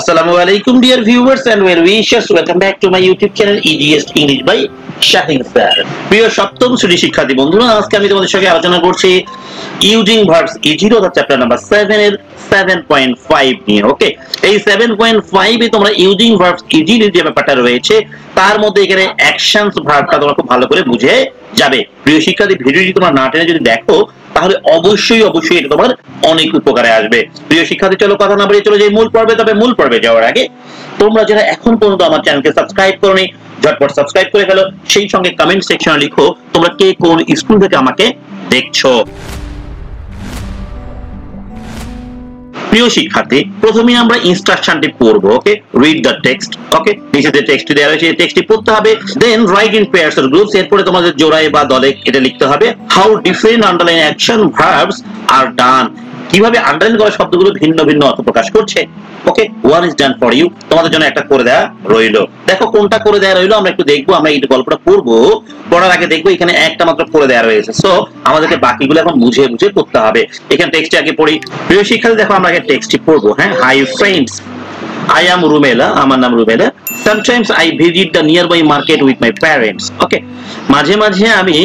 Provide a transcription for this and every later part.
Assalamu alaikum dear viewers and well wishers, welcome back to my YouTube channel EGS English by Shahin Sir. প্রিয় সপ্তম শ্রেণী শিক্ষার্থী বন্ধুরা, আজকে আমি তোমাদের সঙ্গে আলোচনা করছি ইউজিং ভার্বস ইজির অর্থাৎ চ্যাপ্টার নাম্বার 7 এর 7.5 নিয়ে। ওকে, এই 7.5 এ তোমরা ইউজিং ভার্বস ইজির যে ব্যাপারটা রয়েছে তার মধ্যে এখানে অ্যাকশনস ভার্বটা তোমরা খুব ভালো করে বুঝে যাবে। প্রিয় শিক্ষার্থী, ভিডিওটি তোমরা না টেনে যদি দেখো তাহলে অবশ্যই এটা তোমার অনেক উপকারে আসবে। প্রিয় শিক্ষার্থী, চলো কথা না বাড়িয়ে চলে যাই মূল পর্বে। তবে মূল পর্বে যাওয়ার আগে তোমরা যারা এখন পর্যন্ত আমার চ্যানেলকে সাবস্ক্রাইব করোনি, ঝটপট সাবস্ক্রাইব করে ফেলো। সেই সঙ্গে কমেন্ট সেকশনে লিখো তোমরা কে কোন স্কুল থেকে আমাকে দেখছো। প্রিয় শিক্ষার্থী, প্রথমে আমরা ইনস্ট্রাকশনটি পড়ব। Okay, read the text. Okay, নিচে যে টেক্সটটি দেওয়া রয়েছে এই টেক্সটটি পড়তে হবে। Then write in pairs or groups. এরপরে তোমাদের জোড়ায় বা দলে এটা লিখতে হবে। How different underline action verbs are done. কিভাবে আন্ডারলাইন করা শব্দগুলো ভিন্ন ভিন্ন অর্থ প্রকাশ করছে। Okay, one is done for you. তোমাদের জন্য একটা করে দেয়া রইলো। দেখো কোনটা করে দেয়া রইলো আমরা একটু দেখবো। আমরা এই গল্পটা পড়বো, পড়ার আগে দেখবো এখানে একটা মাত্র করে দেয়া রয়েছে। সো আমাদেরকে বাকিগুলো এখন বুঝে বুঝে পড়তে হবে। এখানে টেক্সটটি আগে পড়ি। প্রিয় শিক্ষার্থী, দেখো আমরা আগে টেক্সটটি পড়বো। হ্যাঁ, hi friends, I am Rumela, আমার নাম Rumela. Sometimes I visit the nearby market with my parents. Okay, মাঝে মাঝে আমি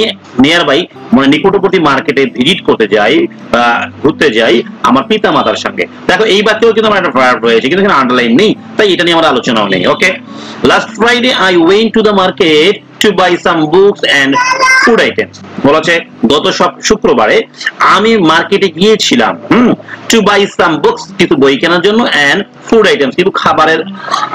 নিয়ারবাই মানে নিকটবর্তী মার্কেটে ভিজিট করতে যাই, ঘুরতে যাই আমার পিতামাতার সঙ্গে। দেখো এই বাক্যেও কিন্তু আমার একটা ভার্ব রয়েছে, কিন্তু এখানে আন্ডারলাইন নেই, তাই এটা নিয়ে আমার আলোচনাও নেই। Okay, last Friday I went to the market to buy some books and food items. বলা আছে গত শুক্রবারে আমি মার্কেটে গিয়েছিলাম to buy some books, কিছু বই কেনার জন্য, and food items, কিছু খাবারের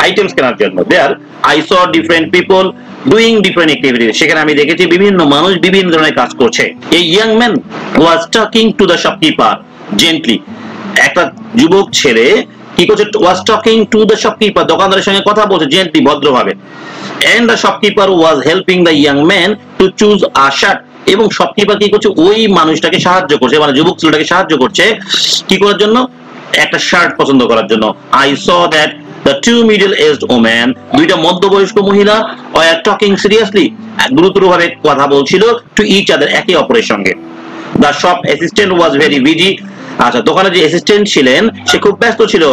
আইটেমস কেনার জন্য। There I saw different people doing different activities. সেখানে আমি দেখেছি বিভিন্ন মানুষ বিভিন্ন ধরনের কাজ করছে। A young man was talking to the shopkeeper gently. একটা যুবক ছেলে কি করছে? was talking to the shopkeeper, দোকানদারের সঙ্গে কথা বলছে gently, ভদ্রভাবে। And the shopkeeper was helping the young man to choose a shirt. এবং শপকিপার কি করছে? ওই মানুষটাকে সাহায্য করছে, মানে যুবক ছেলেটাকে সাহায্য করছে কি করার জন্য? একটা শার্ট পছন্দ করার জন্য। I saw that the two middle-aged women, দুইটা মধ্যবয়স্ক মহিলা, were talking seriously, গুরুতরভাবে কথা বলছিল to each other, একে অপরের সঙ্গে। The shop assistant was very busy. আচ্ছা, দোকানে যে অ্যাসিস্ট্যান্ট ছিলেন সে খুব ব্যস্ত ছিল।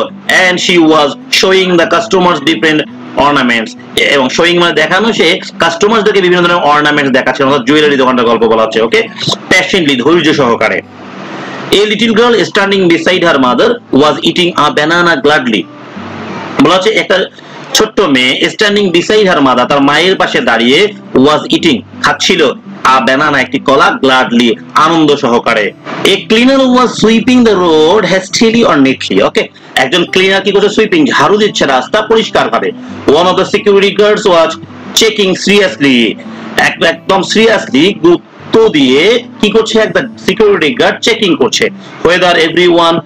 And she was showing the customers different ornaments. এবং শোয়িং মানে দেখানো, সে কাস্টমারদেরকে বিভিন্ন ধরনের অর্নামেন্টস দেখাচ্ছে, অর্থাৎ জুয়েলারি দোকানটার গল্প বলা হচ্ছে। ওকে, প্যাশনেটলি, ধৈর্য সহকারে। A little girl standing beside her mother was eating a banana gladly. বলা হচ্ছে একটা ছোট্ট মেয়ে স্ট্যান্ডিং বিসাইড হার মাদার, তার মায়ের পাশে দাঁড়িয়ে, ওয়াজ ইটিং, খাচ্ছিল, আ ব্যানানা, একটি কলা, গ্লাডলি, আনন্দ সহকারে। A cleaner was sweeping the road hastily or neatly. Okay, একজন ক্লিনার কি করছে? সুইপিং, ঝাড়ু দিচ্ছে রাস্তা পরিষ্কার ভাবে। One of the security guards was checking seriously, একদম সিরিয়াসলি গুরুত্ব দিয়ে কি করছে? একটা সিকিউরিটি গার্ড চেকিং করছে whether everyone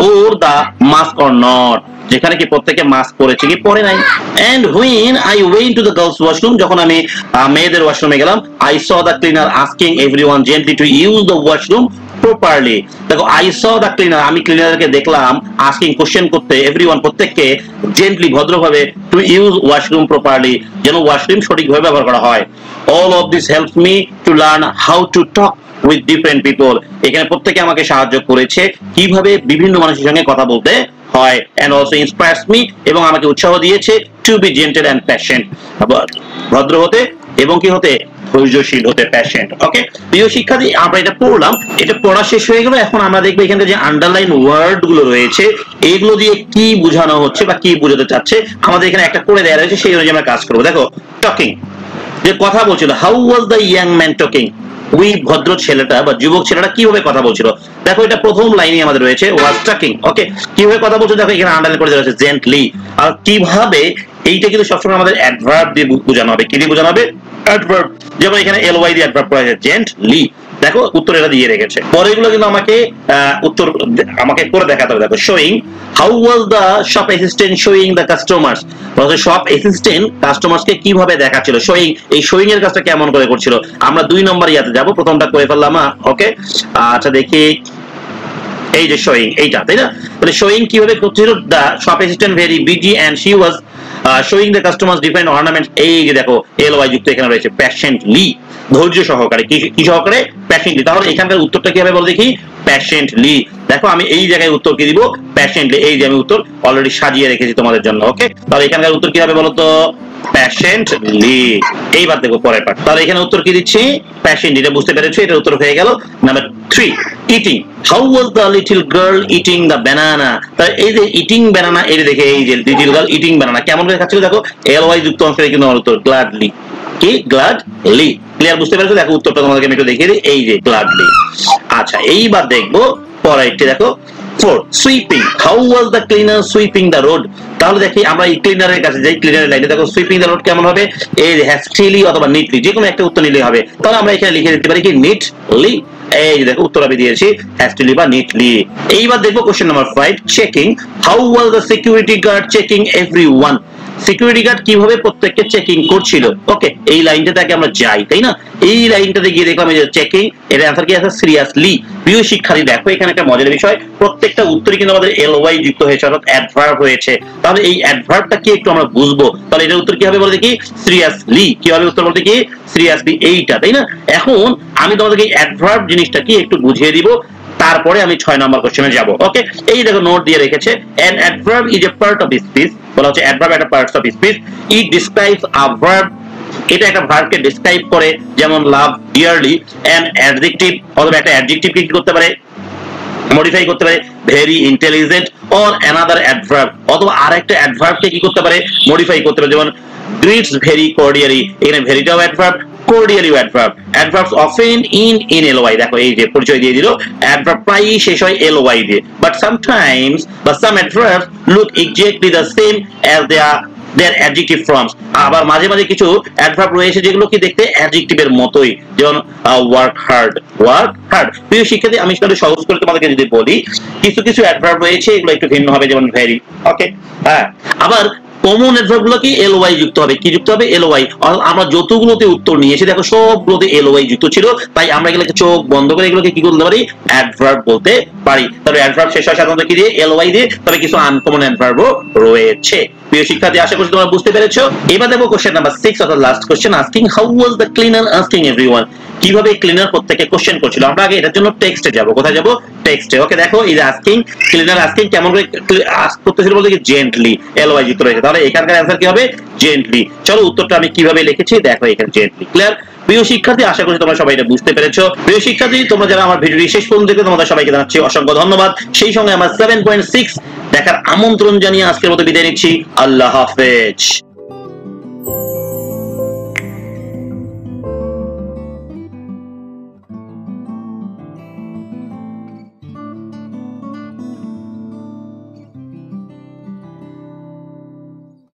wore the mask or not, যেখানে কি প্রত্যেকে মাস্ক পরেছে কি পরে নাই। And when I went to the girls washroom, যখন আমি মেয়েদের ওয়াশরুমে গেলাম, I saw the cleaner asking everyone gently to use the washroom properly. দেখো, I saw the cleaner, আমি ক্লিনারকে দেখলাম asking, কোশ্চেন করতে, everyone, প্রত্যেককে, gently, ভদ্রভাবে, to use washroom properly, যেন ওয়াশরুম সঠিকভাবে ব্যবহার করা হয়। All of this helps me to learn how to talk with different people. এখানে প্রত্যেকে আমাকে সাহায্য করেছে কিভাবে বিভিন্ন মানুষের সঙ্গে কথা বলতে হয়। and also inspires me, এবং আমাকে উৎসাহ দিয়েছে to be gentle and patient, ভদ্র হতে এবং কি হতে? ধৈর্যশীল হতে, প্যাশেন্ট। ওকে, প্রিয় শিক্ষার্থী, আমরা এটা পড়লাম, এটা পড়া শেষ হয়ে গেল। এখন আমরা দেখবো এখানে যে আন্ডারলাইন ওয়ার্ড গুলো রয়েছে এগুলো দিয়ে কি বোঝানো হচ্ছে বা কি বোঝাতে চাচ্ছে। আমাদের এখানে একটা করে দেওয়া রয়েছে, সেই অনুযায়ী আমরা কাজ করবো। দেখো, টকিং, যে কথা বলছিল, how was the young man talking, ওই ভদ্র ছেলেটা বা যুবক ছেলেটা কিভাবে কথা বলছিল। দেখো, এটা প্রথম লাইনে আমাদের রয়েছে ওয়াজ টকিং। ওকে, কিভাবে কথা বলছিল দেখো এখানে আন্ডারলাইন করে দেওয়া রয়েছে জেন্টলি। আর কিভাবে, এইটা কিন্তু সবসময় আমাদের অ্যাডভার্ব দিয়ে বোঝানো হবে। কি দিয়ে বোঝানো হবে? অ্যাডভার্ব। যেমন এখানে এলওয়াই দিয়ে অ্যাডভার্ব করা হয়েছে জেন্টলি। দেখো, উত্তর এটা দিয়ে রেখেছে। পরেগুলো কিন্তু আমাকে উত্তর আমাকে করে দেখাতে হবে। দেখো, showing, how was the shop assistant showing the customers, shop assistant কাস্টমার্সকে কিভাবে দেখাচ্ছিল। শোয়িং, এই শোয়িং এর কাজটা কেমন করে করছিল। আমরা 2 নম্বর ইয়াতে যাব, প্রথমটা করে ফেললাম। ওকে, আচ্ছা দেখি, এই যে শোয়িং, এইটা, তাই না? তাহলে শোয়িং কিভাবে করছিল? The shop assistant very busy and she was showing the customers different ornaments, এই যে দেখো এলওয়াই যুক্ত এখানে রয়েছে, প্যাশেন্টলি ধৈর্য সহকারে, কি সহকারে, প্যাশেন্টলি। তাহলে এখানকার উত্তরটা কি হবে বল দেখি, প্যাশেন্টলি। দেখো আমি এই জায়গায় উত্তর কি দিব, প্যাশেন্টলি। এই যে আমি উত্তর অলরেডি সাজিয়ে রেখেছি তোমাদের জন্য। ওকে, তাহলে এখানকার উত্তর কি হবে বলো তো, প্যাশেন্টলি। এইবার দেখো পরের পার্ট। তাহলে এখানে উত্তর কি দিচ্ছি, প্যাশেন্টলি। এটা বুঝতে পেরেছো, এটা উত্তর হয়ে গেল। Number 3, eating. How was the little girl eating the banana. তাহলে এই যে ইটিং ব্যানানা, এই দেখে এই যে লিটল গার্ল ইটিং ব্যানানা কেমন করে খাচ্ছিল দেখো, এলওয়াই যুক্ত অংশে কিন্তু আমার উত্তর গ্ল্যাডলি। কি, গ্ল্যাডলি। ক্লিয়ার, বুঝতে পেরেছো? দেখো উত্তরটা তোমাদেরকে আমি একটু দেখিয়ে দিই, এই যে গ্ল্যাডলি। আচ্ছা, এইবার দেখবো পরেরটি। দেখো 4, sweeping. How was the cleaner sweeping the road. তাহলে দেখি আমরা এই ক্লিনারের কাছে যাই, ক্লিনারের লাইনে দেখো সুইপিং দ্য রোড কেমন হবে, এই হ্যাস্টিলি অথবা নিটলি, যে কোনো একটা উত্তর নিলেই হবে। তাহলে আমরা এখানে লিখে দিতে পারি কি, নিটলি। এই যে দেখো উত্তর আমি দিয়েছি হ্যাস্টিলি বা নিটলি। এইবার দেখবো question number 5, checking. How was the security guard checking everyone. Security guard কিভাবে প্রত্যেককে চেকিং করছিল। ওকে, এই লাইনটাতে আমরা যাই, তাই না? এই লাইনটাতে গিয়ে দেখলাম এই যে চেকিং, এর অ্যান্সার কি আছে, সিরিয়াসলি। প্রিয় শিক্ষার্থী দেখো এখানে একটা মজার বিষয়, প্রত্যেকটা উত্তরই কিন্তু আমাদের এলওয়াই যুক্ত হয়েছে, অর্থাৎ অ্যাডভার্ব হয়েছে। তাহলে এই অ্যাডভার্বটা কি একটু আমরা বুঝবো। তাহলে এটার উত্তর কি হবে বলতে কি, সিরিয়াসলি। কি হবে উত্তর বলতে কি, সিরিয়াসলি, এইটা, তাই না? এখন আমি তোমাদেরকে এই অ্যাডভার্ব জিনিসটা কি একটু বুঝিয়ে দিব, তারপরে আমি 6 নম্বর কোশ্চেনে যাব। ওকে, এই দেখো নোট দিয়ে রেখেছে, an adverb is a part of speech। বলা হচ্ছে অ্যাডভার্ব একটা parts of speech. It describes a verb, এটা একটা ভার্বকে ডেসক্রাইব করে, যেমন লাভ ডিয়ারলি। অ্যান অ্যাডজেক্টিভ অথবা একটা অ্যাডজেক্টিভকে কি করতে পারে, মডিফাই করতে পারে, very intelligent or another adverb, অথবা আরেকটা অ্যাডভার্বকে কি করতে পারে, মডিফাই করতে পারে, যেমন গ্রিটস ভেরি কর্ডিয়ালি, এখানে ভেরিটাও adverb, cordially adverb. Adverbs often end in ly. দেখো এই যে পরিচয় দিয়ে দিল, adverb প্রায়ই শেষ হয় ly দিয়ে, but sometimes some adverbs look exactly the same as their adjective forms. আবার মাঝে মাঝে কিছু adverb রয়েছে যেগুলো কি দেখতে অ্যাডজেক্টিভের মতোই, যেমন work hard, work hard। প্রিয় শিক্ষার্থী, আমি সেটা সহজ করে তোমাদেরকে যদি বলি, কিছু কিছু adverb রয়েছে এগুলো একটু ভিন্ন হবে, যেমন very। ওকে, হ্যাঁ। আবার কমন অ্যাডভার্ব গুলো কি এলওয়াই যুক্ত হবে, কি যুক্ত হবে, এলওয়াই। আমরা যতগুলোতে উত্তর নিয়েছি দেখো সবগুলোতে এলওয়াই যুক্ত ছিল, তাই আমরা এগুলোকে চোখ বন্ধ করে এগুলোকে কি বলতে পারি, অ্যাডভার্ব বলতে পারি। তবে অ্যাডভার্ব শেষ হয় সাধারণত কি দিয়ে, এলওয়াই দিয়ে, তবে কিছু আনকমন অ্যাডভার্বও রয়েছে। প্রিয় শিক্ষার্থী, আশা করছি তোমরা বুঝতে পেরেছো। এবার দেখো কোশ্চেন নাম্বার 6 অর্থাৎ last question, asking how was the cleaner asking everyone. কিভাবে ক্লিনার প্রত্যেককে কোশ্চেন করছিল। আমরা আগে এটার জন্য টেক্সটে যাব। কোথায় যাব, টেক্সটে। ওকে, দেখো এই যে আস্কিং, ক্লিনার আস্কিং কেমন করে আস্ক করতেছিল বলতে কি, জেন্টলি, এলওয়াই যুক্ত রয়েছে। তাহলে এখানকার অ্যানসার কি হবে, জেন্টলি। চলো উত্তরটা আমি কিভাবে লিখেছি দেখো, এখানে জেন্টলি। ক্লিয়ার? প্রিয় শিক্ষার্থী, আশা করি তোমরা সবাই এটা বুঝতে পেরেছো। প্রিয় শিক্ষার্থী, তোমরা যারা আমার ভিডিওটি শেষ পর্যন্ত দেখে, তোমাদের সবাইকে জানাচ্ছি অসংখ্য ধন্যবাদ। সেই সঙ্গে আমার 7.6 দেখার আমন্ত্রণ জানিয়ে আজকের মতো বিদায় নিচ্ছি। আল্লাহ হাফেজ।